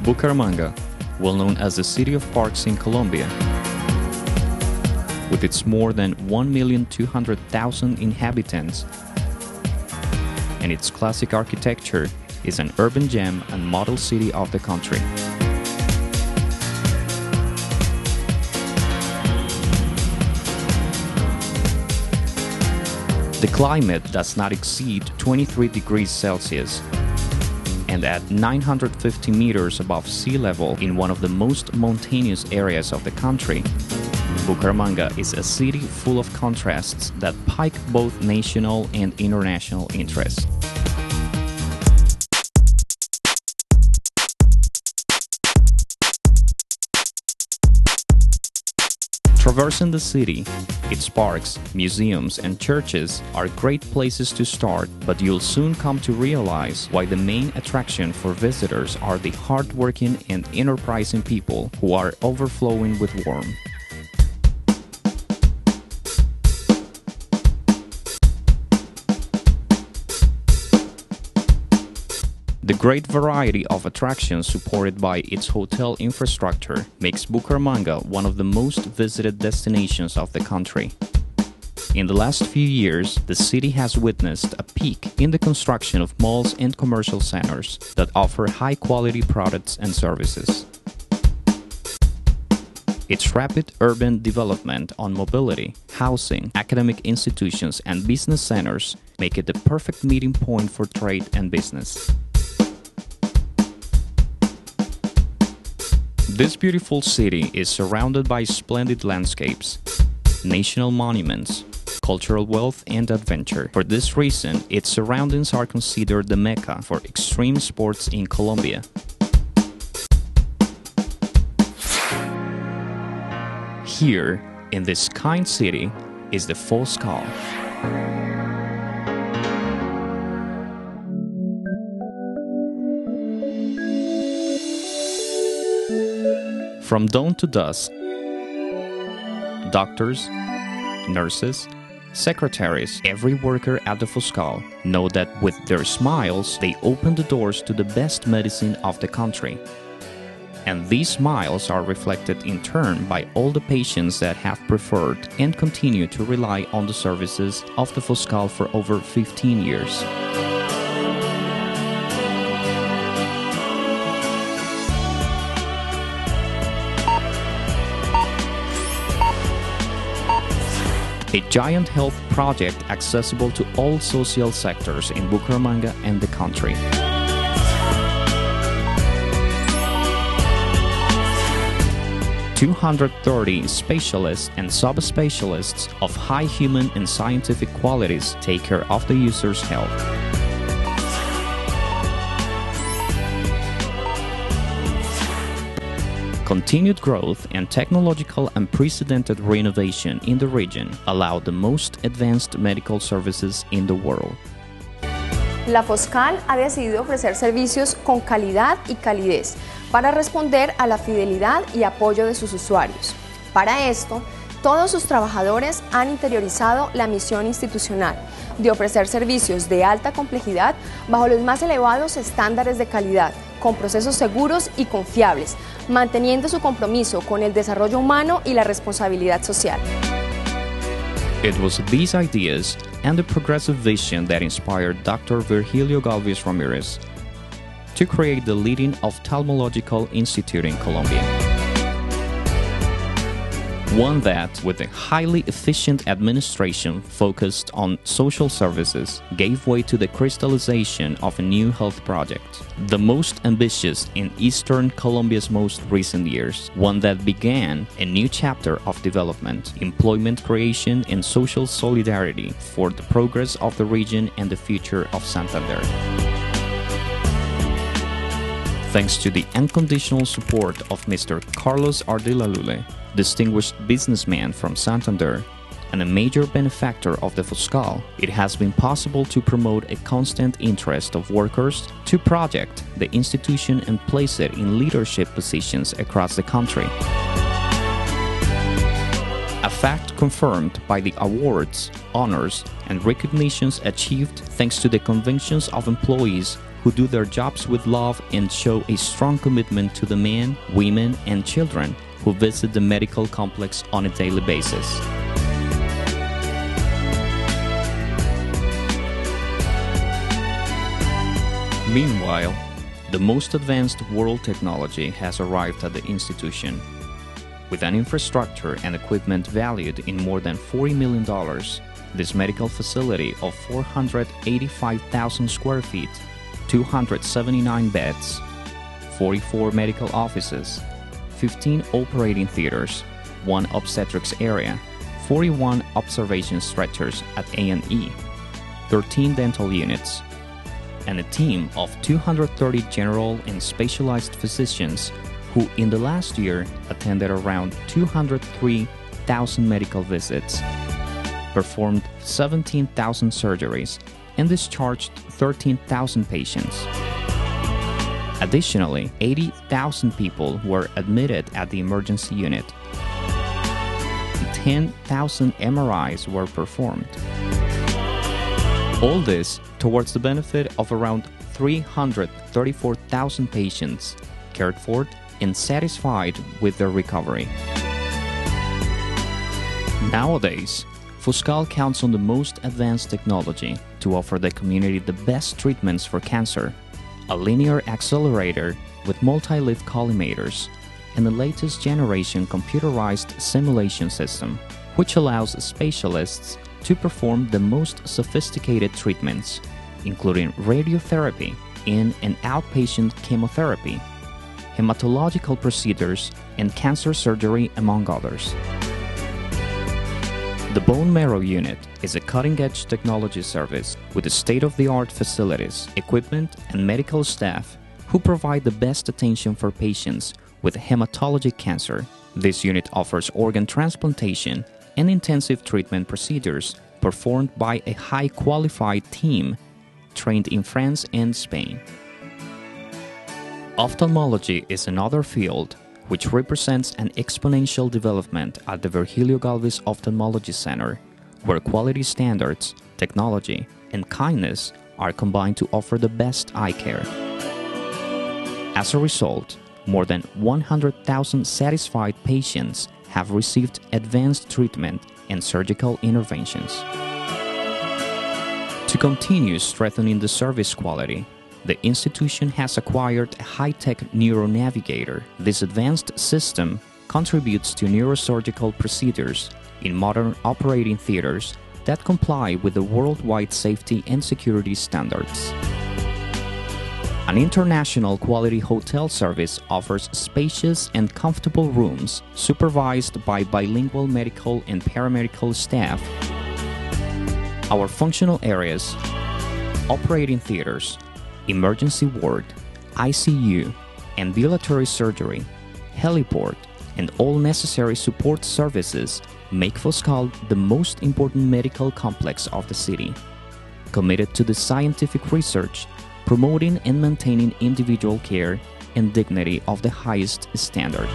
Bucaramanga, well known as the City of Parks in Colombia, with its more than 1,200,000 inhabitants, and its classic architecture, is an urban gem and model city of the country. The climate does not exceed 23 degrees Celsius, and at 950 meters above sea level in one of the most mountainous areas of the country, Bucaramanga is a city full of contrasts that pique both national and international interest. Traversing the city, its parks, museums, and churches are great places to start, but you'll soon come to realize why the main attraction for visitors are the hardworking and enterprising people who are overflowing with warmth. The great variety of attractions supported by its hotel infrastructure makes Bucaramanga one of the most visited destinations of the country. In the last few years, the city has witnessed a peak in the construction of malls and commercial centers that offer high-quality products and services. Its rapid urban development on mobility, housing, academic institutions, and business centers make it the perfect meeting point for trade and business. This beautiful city is surrounded by splendid landscapes, national monuments, cultural wealth, and adventure. For this reason, its surroundings are considered the Mecca for extreme sports in Colombia. Here, in this kind city, is the FOSCAL. From dawn to dusk, doctors, nurses, secretaries, every worker at the FOSCAL know that with their smiles, they open the doors to the best medicine of the country. And these smiles are reflected in turn by all the patients that have preferred and continue to rely on the services of the FOSCAL for over 15 years. A giant health project accessible to all social sectors in Bucaramanga and the country. "230 specialists and subspecialists of high human and scientific qualities take care of the user's health. Continued growth and technological unprecedented renovation in the region allow the most advanced medical services in the world. La FOSCAL ha decidido ofrecer servicios con calidad y calidez para responder a la fidelidad y apoyo de sus usuarios. Para esto, todos sus trabajadores han interiorizado la misión institucional de ofrecer servicios de alta complejidad bajo los más elevados estándares de calidad, con procesos seguros y confiables, manteniendo su compromiso con el desarrollo humano y la responsabilidad social. It was these ideas and the progressive vision that inspired Dr. Virgilio Galvez Ramirez to create the leading ophthalmological institute in Colombia. One that, with a highly efficient administration focused on social services, gave way to the crystallization of a new health project, the most ambitious in Eastern Colombia's most recent years, one that began a new chapter of development, employment creation, and social solidarity for the progress of the region and the future of Santander. Thanks to the unconditional support of Mr. Carlos Ardilalule, distinguished businessman from Santander, and a major benefactor of the FOSCAL, it has been possible to promote a constant interest of workers to project the institution and place it in leadership positions across the country. A fact confirmed by the awards, honors, and recognitions achieved thanks to the convictions of employees who do their jobs with love and show a strong commitment to the men, women, and children who visit the medical complex on a daily basis. Meanwhile, the most advanced world technology has arrived at the institution. With an infrastructure and equipment valued in more than $40 million, this medical facility of 485,000 square feet, 279 beds, 44 medical offices, 15 operating theaters, 1 obstetrics area, 41 observation stretchers at A&E, 13 dental units, and a team of 230 general and specialized physicians who in the last year attended around 203,000 medical visits, performed 17,000 surgeries, and discharged 13,000 patients. Additionally, 80,000 people were admitted at the emergency unit. 10,000 MRIs were performed. All this towards the benefit of around 334,000 patients cared for and satisfied with their recovery. Nowadays, FOSCAL counts on the most advanced technology to offer the community the best treatments for cancer, a linear accelerator with multi-leaf collimators, and the latest generation computerized simulation system, which allows specialists to perform the most sophisticated treatments, including radiotherapy, in- and outpatient chemotherapy, hematological procedures, and cancer surgery, among others. The Bone Marrow Unit is a cutting-edge technology service with state-of-the-art facilities, equipment, and medical staff who provide the best attention for patients with hematologic cancer. This unit offers organ transplantation and intensive treatment procedures performed by a high-qualified team trained in France and Spain. Ophthalmology is another field which represents an exponential development at the Virgilio Galvez Ophthalmology Center, where quality standards, technology, and kindness are combined to offer the best eye care. As a result, more than 100,000 satisfied patients have received advanced treatment and surgical interventions. To continue strengthening the service quality, the institution has acquired a high-tech neuronavigator. This advanced system contributes to neurosurgical procedures in modern operating theaters that comply with the worldwide safety and security standards. An international quality hotel service offers spacious and comfortable rooms supervised by bilingual medical and paramedical staff. Our functional areas, operating theaters, emergency ward, ICU, ambulatory surgery, heliport, and all necessary support services make FOSCAL the most important medical complex of the city, committed to the scientific research, promoting and maintaining individual care and dignity of the highest standard.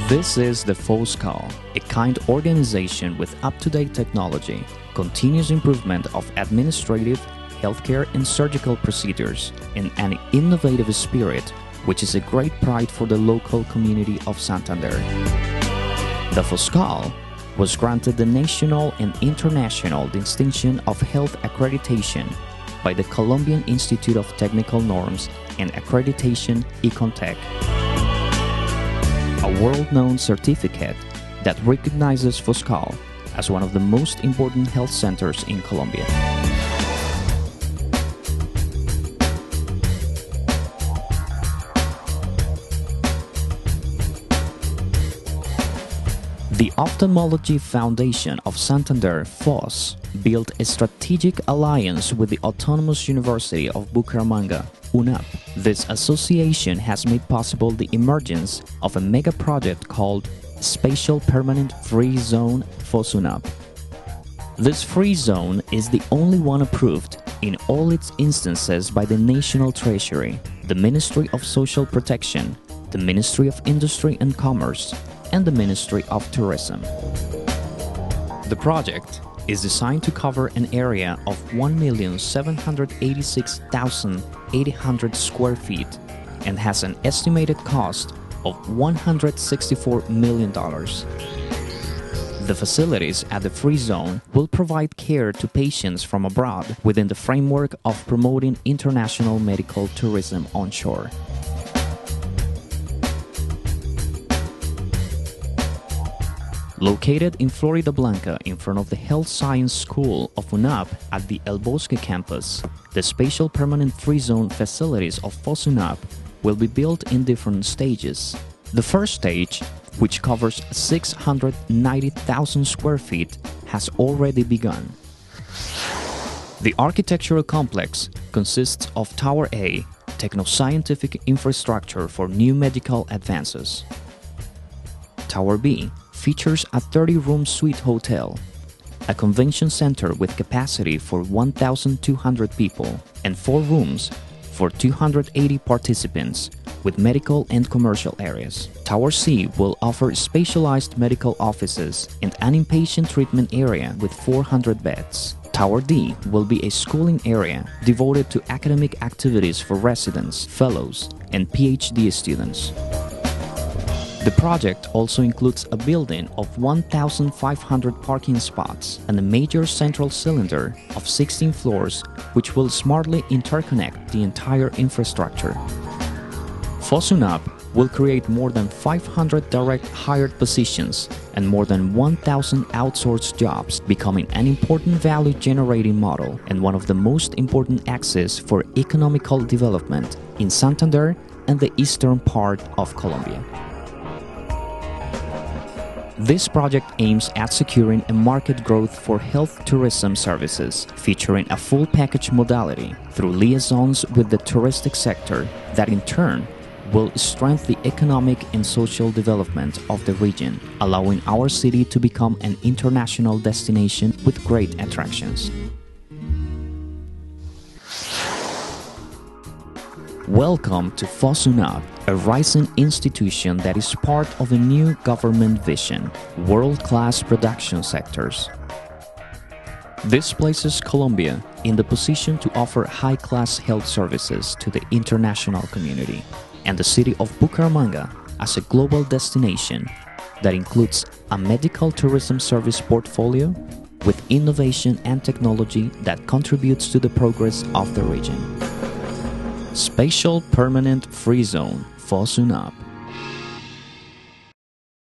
This is the FOSCAL, a kind organization with up-to-date technology, continuous improvement of administrative, healthcare and surgical procedures, and an innovative spirit, which is a great pride for the local community of Santander. The FOSCAL was granted the national and international distinction of health accreditation by the Colombian Institute of Technical Norms and Accreditation Econtech, a world-known certificate that recognizes FOSCAL as one of the most important health centers in Colombia. The Ophthalmology Foundation of Santander, FOS, built a strategic alliance with the Autonomous University of Bucaramanga, UNAP. This association has made possible the emergence of a mega project called Spatial Permanent Free Zone FOS-UNAP. This free zone is the only one approved in all its instances by the National Treasury, the Ministry of Social Protection, the Ministry of Industry and Commerce, and the Ministry of Tourism. The project, is designed to cover an area of 1,786,800 square feet and has an estimated cost of $164 million. The facilities at the free zone will provide care to patients from abroad within the framework of promoting international medical tourism onshore. Located in Florida Blanca in front of the Health Science School of UNAP at the El Bosque campus, the spatial permanent free zone facilities of FOSUNAP will be built in different stages. The first stage, which covers 690,000 square feet, has already begun. The architectural complex consists of Tower A, techno-scientific infrastructure for new medical advances. Tower B features a 30-room suite hotel, a convention center with capacity for 1,200 people, and 4 rooms for 280 participants, with medical and commercial areas. Tower C will offer specialized medical offices and an inpatient treatment area with 400 beds. Tower D will be a schooling area devoted to academic activities for residents, fellows, and PhD students. The project also includes a building of 1,500 parking spots and a major central cylinder of 16 floors which will smartly interconnect the entire infrastructure. FOSUNAP will create more than 500 direct hired positions and more than 1,000 outsourced jobs, becoming an important value-generating model and one of the most important axes for economical development in Santander and the eastern part of Colombia. This project aims at securing a market growth for health tourism services, featuring a full package modality through liaisons with the touristic sector that in turn will strengthen the economic and social development of the region, allowing our city to become an international destination with great attractions. Welcome to FOSUNAP, a rising institution that is part of a new government vision, world-class production sectors. This places Colombia in the position to offer high-class health services to the international community, and the city of Bucaramanga as a global destination that includes a medical tourism service portfolio with innovation and technology that contributes to the progress of the region. Spatial Permanent Free Zone, FOSUNAP.